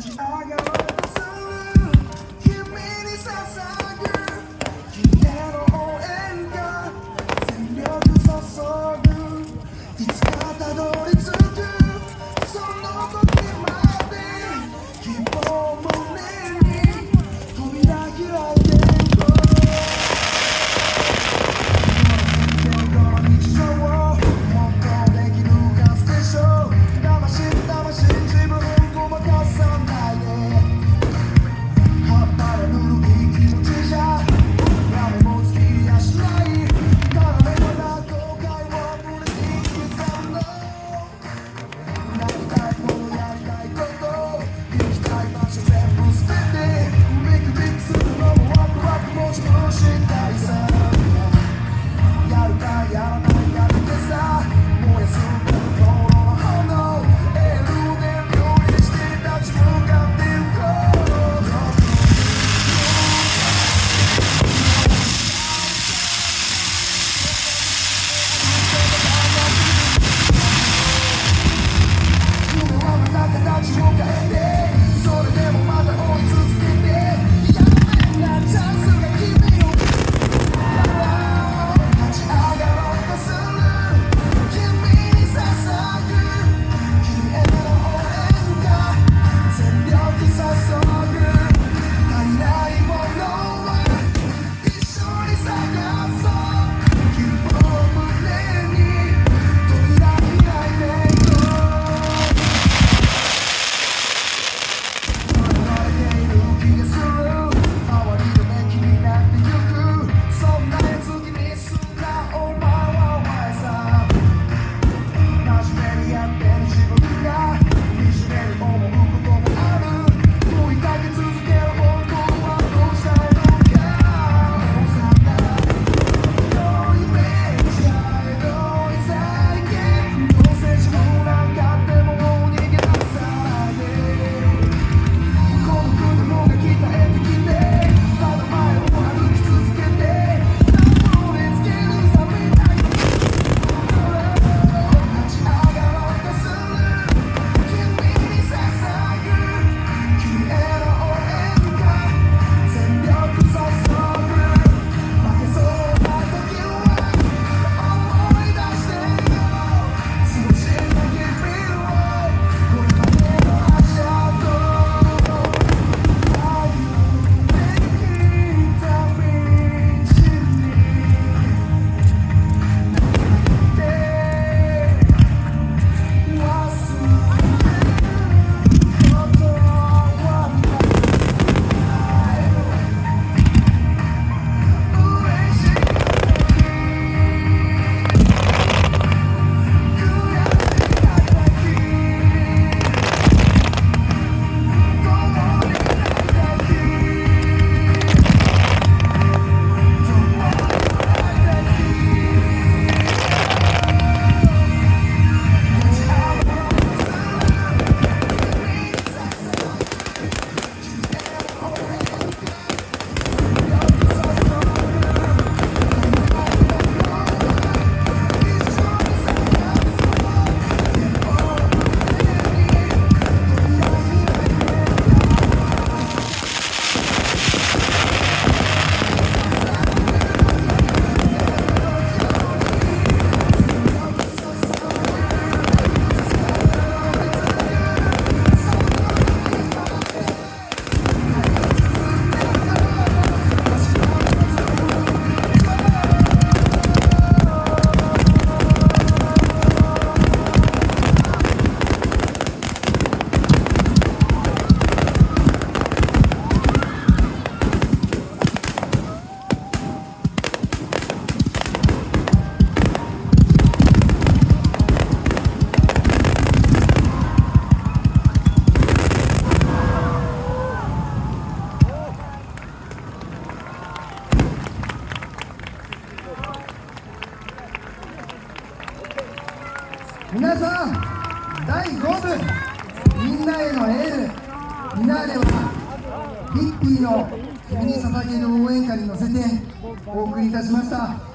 ち上がろうとする君に捧ぐ君への応援が全力注ぐいつかたどり着くその時まで希望を胸に扉開いていこう日常をもっとできるかステーション魂自分ごまかさないで葉っぱでぬるい気持ちじゃ雨もつきやしないただ目の後悔を胸に刻むのなりたいものやりたいこと行きたい場所全部捨ててビクビクするのもワクワクも自分したいさやるかやらないやってさ燃やす心の炎エールで料理して立ち向かってゆこう夢はまた形を変えてそれでもまた追い続けてやめんなチャンスが君を立ち上がろうとする君に捧ぐ君への応援が全力注ぐ足りないものは一緒に探そう希望を胸に扉開いていこう流れている気がする哀れとめ気になってゆくそんなやつ気にすんなお前はお前さ真面目にやってる自分が惨めに思うこともある問いかけ続ける本当はどうしたいのか幼いイメージやエゴイ最近どうせ自分なんかでも逃げ出さないで孤独でもが鍛えてきてただ前を歩き続けてたどり着けるさみたいな立ち上がろうとする君に捧ぐ君への応援が全力注ぐ負けそうな時は思い出してよ少しだけビルをこれまでの足跡歩んできた道に皆さん、第5部みんなへのエールフィナーレはヒッピーの君に捧げる応援歌に乗せてお送りいたしました。